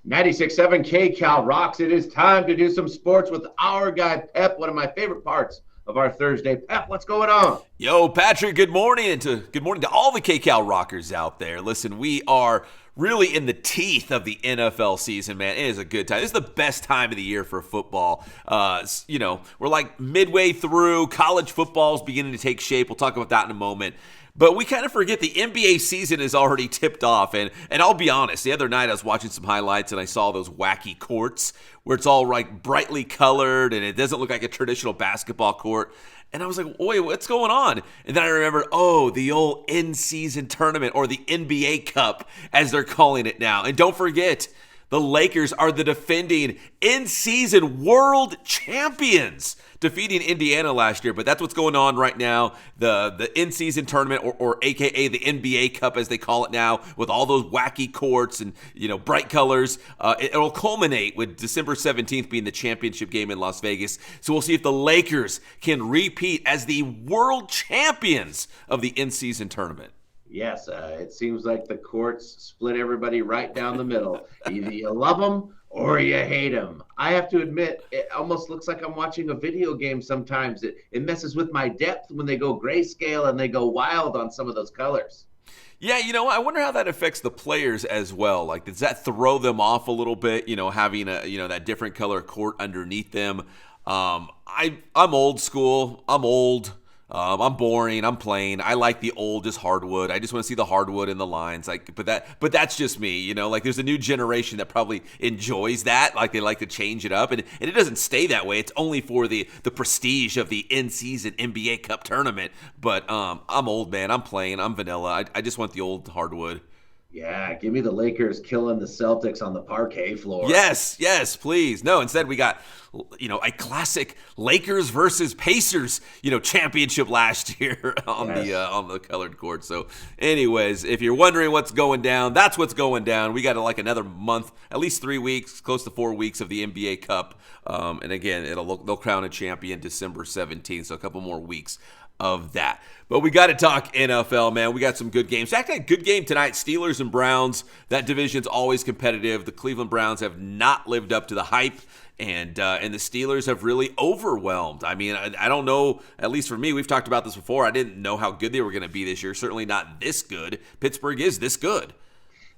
96.7 KCAL rocks. It is time to do some sports with our guy, Pep, one of my favorite parts of our Thursday. Pep, what's going on? Yo, Patrick, good morning, and good morning to all the KCAL rockers out there. Listen, we are really in the teeth of the NFL season, man. It is a good time. This is the best time of the year for football. We're like midway through. College football is beginning to take shape. We'll talk about that in a moment. But we kind of forget the NBA season is already tipped off. And I'll be honest, the other night I was watching some highlights and I saw those wacky courts where it's all like brightly colored and it doesn't look like a traditional basketball court. And I was like, wait, what's going on? And then I remembered, the old in-season tournament, or the NBA Cup, as they're calling it now. And don't forget, the Lakers are the defending in-season world champions, defeating Indiana last year. But that's what's going on right now. The in-season tournament, or AKA the NBA Cup, as they call it now, with all those wacky courts and bright colors. It'll culminate with December 17th being the championship game in Las Vegas. So we'll see if the Lakers can repeat as the world champions of the in-season tournament. Yes, it seems like the courts split everybody right down the middle. Either you love them or you hate them. I have to admit, it almost looks like I'm watching a video game sometimes. It messes with my depth when they go grayscale and they go wild on some of those colors. Yeah, I wonder how that affects the players as well. Like, does that throw them off a little bit, having that different color court underneath them? I'm old school. I'm old. I'm boring. I'm plain. I like the oldest hardwood. I just want to see the hardwood in the lines. But that's just me. Like there's a new generation that probably enjoys that. Like they like to change it up, and it doesn't stay that way. It's only for the prestige of the in-season NBA Cup tournament. But I'm old, man. I'm plain. I'm vanilla. I just want the old hardwood. Yeah, give me the Lakers killing the Celtics on the parquet floor. Yes, please. No, instead we got, a classic Lakers versus Pacers, championship last year on the colored court. So, anyways, if you're wondering what's going down, that's what's going down. We got like another month, at least 3 weeks, close to 4 weeks of the NBA Cup. And again, they'll crown a champion December 17th, so a couple more weeks of that. But we got to talk NFL, man. We got some good games. Actually, a good game tonight. Steelers and Browns. That division's always competitive. The Cleveland Browns have not lived up to the hype, and the Steelers have really overwhelmed. I mean, I don't know. At least for me, we've talked about this before. I didn't know how good they were going to be this year. Certainly not this good. Pittsburgh is this good.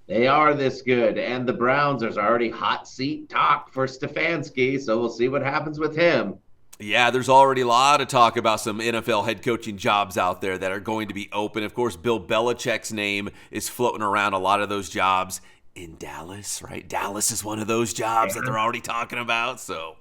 They are this good, and the Browns, there's already hot seat talk for Stefanski, so we'll see what happens with him. Yeah, there's already a lot of talk about some NFL head coaching jobs out there that are going to be open. Of course, Bill Belichick's name is floating around a lot of those jobs in Dallas, right? Dallas is one of those jobs that they're already talking about. So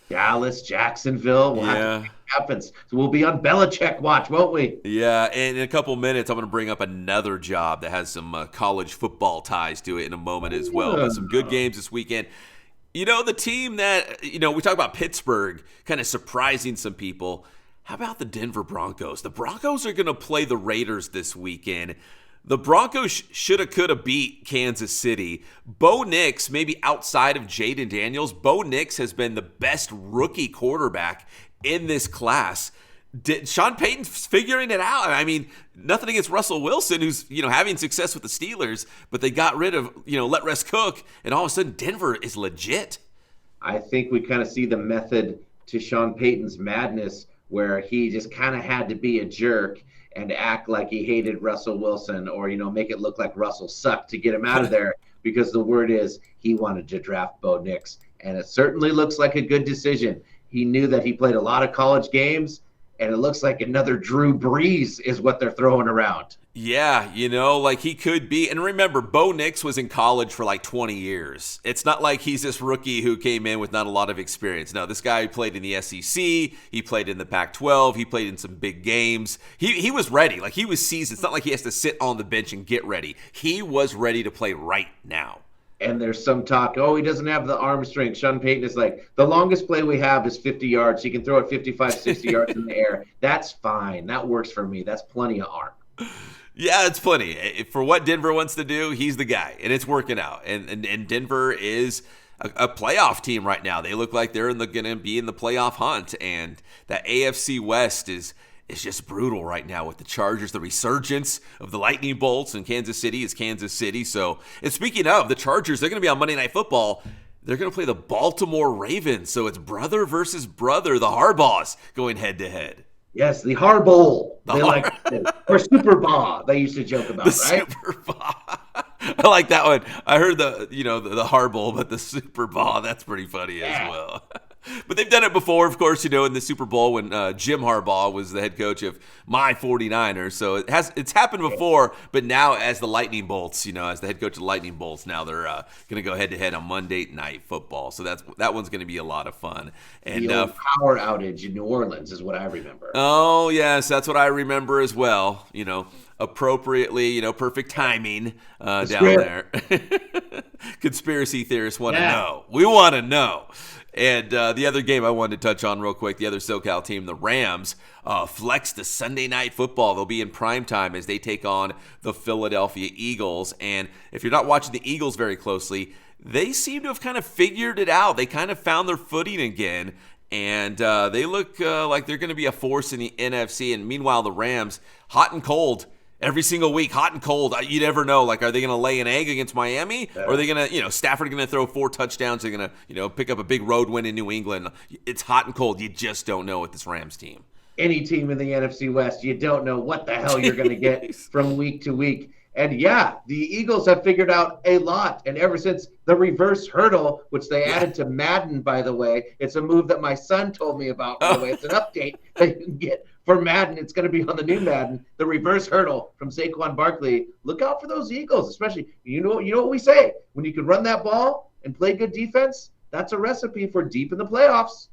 Dallas, Jacksonville, we'll have to see what happens. So we'll be on Belichick watch, won't we? Yeah, and in a couple minutes, I'm going to bring up another job that has some college football ties to it in a moment as well. But some good games this weekend. The team that, we talk about Pittsburgh kind of surprising some people. How about the Denver Broncos? The Broncos are going to play the Raiders this weekend. The Broncos shoulda, coulda beat Kansas City. Bo Nix, maybe outside of Jaden Daniels, Bo Nix has been the best rookie quarterback in this class. Sean Payton's figuring it out. I mean, nothing against Russell Wilson, who's, having success with the Steelers, but they got rid of, let rest cook, and all of a sudden Denver is legit. I think we kind of see the method to Sean Payton's madness where he just kind of had to be a jerk and act like he hated Russell Wilson or, make it look like Russell sucked to get him out of there because the word is he wanted to draft Bo Nix. And it certainly looks like a good decision. He knew that he played a lot of college games, and it looks like another Drew Brees is what they're throwing around. Yeah, like he could be. And remember, Bo Nix was in college for like 20 years. It's not like he's this rookie who came in with not a lot of experience. No, this guy played in the SEC. He played in the Pac-12. He played in some big games. He was ready. Like, he was seasoned. It's not like he has to sit on the bench and get ready. He was ready to play right now. And there's some talk, he doesn't have the arm strength. Sean Payton is like, the longest play we have is 50 yards. He can throw it 55, 60 yards in the air. That's fine. That works for me. That's plenty of arm. Yeah, it's plenty. For what Denver wants to do, he's the guy, and it's working out. And Denver is a playoff team right now. They look like they're going to be in the playoff hunt, and that AFC West is is just brutal right now with the Chargers, the resurgence of the lightning bolts, and Kansas City is Kansas City. So, and speaking of the Chargers, they're going to be on Monday Night Football. They're going to play the Baltimore Ravens. So it's brother versus brother, the Harbaughs going head to head. Yes, the Harbaugh. Or Super Bowl, they used to joke about, the right? Super Bowl. I like that one. I heard the Harbaugh, but the Super Bowl, that's pretty funny as well. But they've done it before, of course, in the Super Bowl when Jim Harbaugh was the head coach of my 49ers. So it's happened before, but now as the Lightning Bolts, as the head coach of the Lightning Bolts, now they're going to go head-to-head on Monday Night Football. So that one's going to be a lot of fun. And the old power outage in New Orleans is what I remember. Oh, yes, that's what I remember as well. Appropriately, perfect timing down there. Conspiracy theorists want to know. We want to know. And the other game I wanted to touch on real quick, the other SoCal team, the Rams, flex to Sunday Night Football. They'll be in primetime as they take on the Philadelphia Eagles. And if you're not watching the Eagles very closely, they seem to have kind of figured it out. They kind of found their footing again. And they look like they're going to be a force in the NFC. And meanwhile, the Rams, hot and cold. Every single week, hot and cold. You never know. Like, are they going to lay an egg against Miami? Or are they going to, Stafford going to throw 4 touchdowns? They're going to, pick up a big road win in New England. It's hot and cold. You just don't know with this Rams team. Any team in the NFC West, you don't know what the hell you're going to get from week to week. And yeah, the Eagles have figured out a lot. And ever since the reverse hurdle, which they added to Madden, by the way, it's a move that my son told me about, by the way. It's an update that you can get for Madden. It's going to be on the new Madden, the reverse hurdle from Saquon Barkley. Look out for those Eagles, especially, you know what we say. When you can run that ball and play good defense, that's a recipe for deep in the playoffs.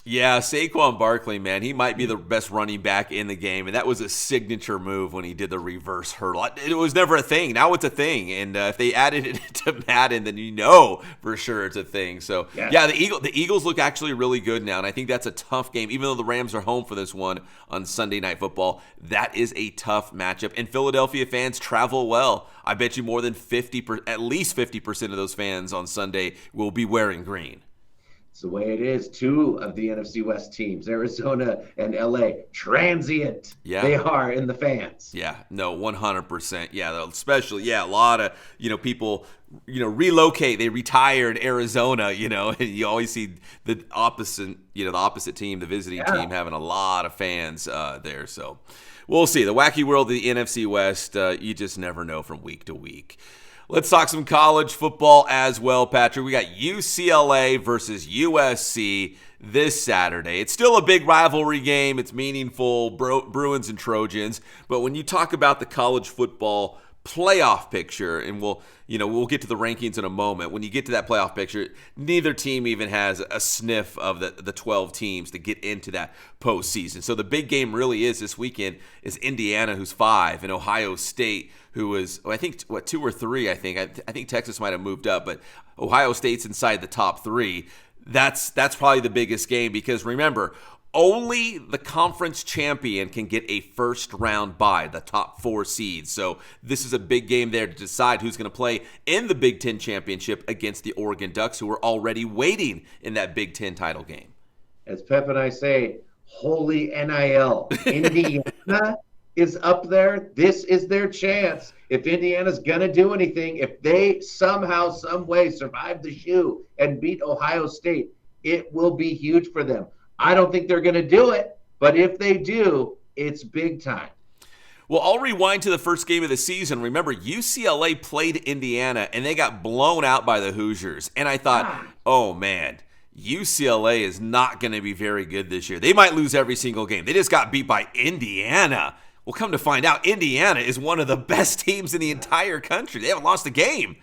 Yeah, Saquon Barkley, man, he might be the best running back in the game, and that was a signature move when he did the reverse hurdle. It was never a thing. Now it's a thing, and if they added it to Madden, then for sure it's a thing. So, yeah, the Eagles look actually really good now, and I think that's a tough game. Even though the Rams are home for this one on Sunday Night Football, that is a tough matchup, and Philadelphia fans travel well. I bet you more than at least 50% of those fans on Sunday will be wearing green. It's the way it is. 2 of the NFC West teams, Arizona and LA, transient. Yeah. They are in the fans. Yeah, no, 100%. Yeah, especially, a lot of, people, relocate. They retired Arizona, and you always see the opposite team, the visiting team, having a lot of fans there. So we'll see. The wacky world of the NFC West, you just never know from week to week. Let's talk some college football as well, Patrick. We got UCLA versus USC this Saturday. It's still a big rivalry game. It's meaningful, Bruins and Trojans. But when you talk about the college football playoff picture, and we'll get to the rankings in a moment. When you get to that playoff picture, neither team even has a sniff of the 12 teams to get into that postseason. So the big game really is this weekend is Indiana, who's 5, and Ohio State, who was, I think, 2 or 3, I think. I think Texas might have moved up, but Ohio State's inside the top 3. That's probably the biggest game because, remember, only the conference champion can get a first-round bye, the top 4 seeds. So this is a big game there to decide who's going to play in the Big Ten championship against the Oregon Ducks, who are already waiting in that Big Ten title game. As Pep and I say, holy NIL. Indiana is up there. This is their chance. If Indiana's going to do anything, if they somehow, some way survive the shoe and beat Ohio State, it will be huge for them. I don't think they're going to do it, but if they do, it's big time. Well, I'll rewind to the first game of the season. Remember, UCLA played Indiana, and they got blown out by the Hoosiers. And I thought, oh, man, UCLA is not going to be very good this year. They might lose every single game. They just got beat by Indiana. Well, come to find out, Indiana is one of the best teams in the entire country. They haven't lost a game.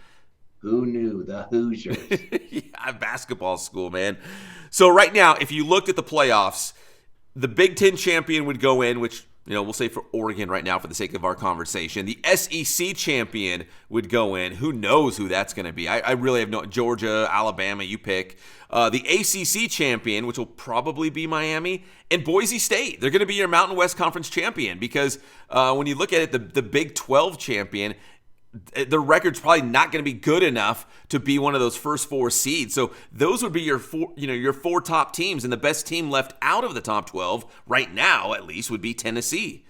Who knew? The Hoosiers. Yeah, basketball school, man. So right now, if you looked at the playoffs, the Big Ten champion would go in, which, we'll say for Oregon right now for the sake of our conversation. The SEC champion would go in. Who knows who that's going to be? I really have no. Georgia, Alabama, you pick. The ACC champion, which will probably be Miami, and Boise State. They're going to be your Mountain West Conference champion because when you look at it, the Big 12 champion, the record's probably not going to be good enough to be one of those first 4 seeds. So those would be your 4 top teams, and the best team left out of the top 12 right now, at least, would be Tennessee.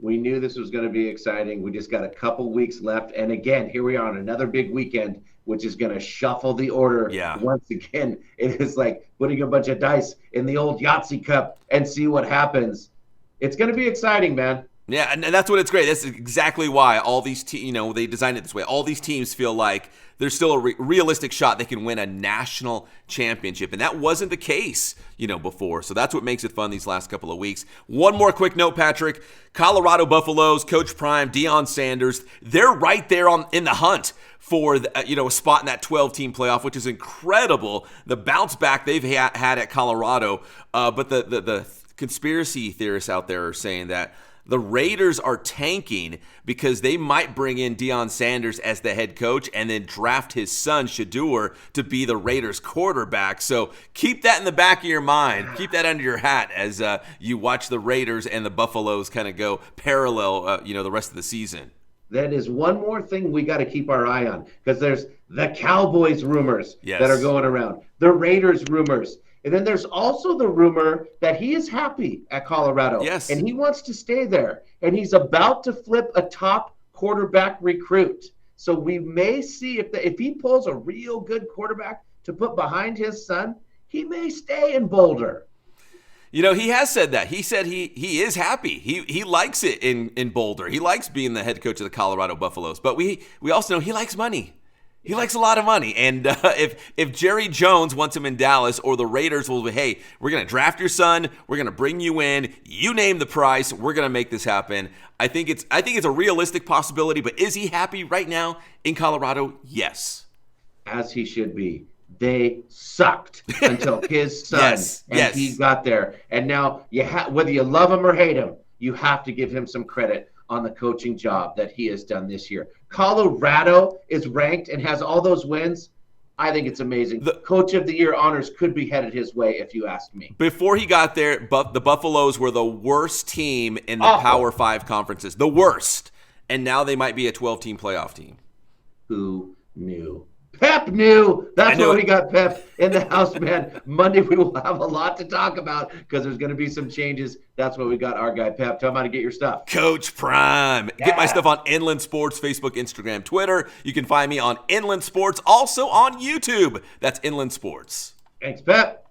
We knew this was going to be exciting. We just got a couple weeks left, and again, here we are on another big weekend, which is going to shuffle the order. Yeah. Once again, it is like putting a bunch of dice in the old Yahtzee cup and see what happens. It's going to be exciting, man. Yeah, and that's what it's great. That's exactly why all these teams, they designed it this way. All these teams feel like there's still a realistic shot they can win a national championship, and that wasn't the case, before. So that's what makes it fun these last couple of weeks. One more quick note, Patrick. Colorado Buffaloes, Coach Prime, Deion Sanders, they're right there in the hunt for a spot in that 12-team playoff, which is incredible. The bounce back they've had at Colorado, but the conspiracy theorists out there are saying that the Raiders are tanking because they might bring in Deion Sanders as the head coach and then draft his son, Shedeur, to be the Raiders quarterback. So keep that in the back of your mind. Keep that under your hat as you watch the Raiders and the Buffaloes kind of go parallel, the rest of the season. That is one more thing we got to keep our eye on, because there's the Cowboys rumors that are going around, the Raiders rumors. And then there's also the rumor that he is happy at Colorado. Yes. And he wants to stay there. And he's about to flip a top quarterback recruit. So we may see if he pulls a real good quarterback to put behind his son, he may stay in Boulder. He has said that. He said he is happy. He likes it in Boulder. He likes being the head coach of the Colorado Buffaloes. But we also know he likes money. He likes a lot of money. And if Jerry Jones wants him in Dallas, or the Raiders will be, hey, we're going to draft your son, we're going to bring you in, you name the price, we're going to make this happen. I think it's a realistic possibility, but is he happy right now in Colorado? Yes. As he should be. They sucked until his son he got there. And now whether you love him or hate him, you have to give him some credit on the coaching job that he has done this year. Colorado is ranked and has all those wins. I think it's amazing. The Coach of the Year honors could be headed his way, if you ask me. Before he got there, the Buffaloes were the worst team in the Power 5 conferences. The worst. And now they might be a 12-team playoff team. Who knew? Pep knew. That's why we got Pep in the house, man. Monday we will have a lot to talk about because there's going to be some changes. That's why we got our guy Pep. Tell him how to get your stuff. Coach Prime. Yeah. Get my stuff on Inland Sports, Facebook, Instagram, Twitter. You can find me on Inland Sports, also on YouTube. That's Inland Sports. Thanks, Pep.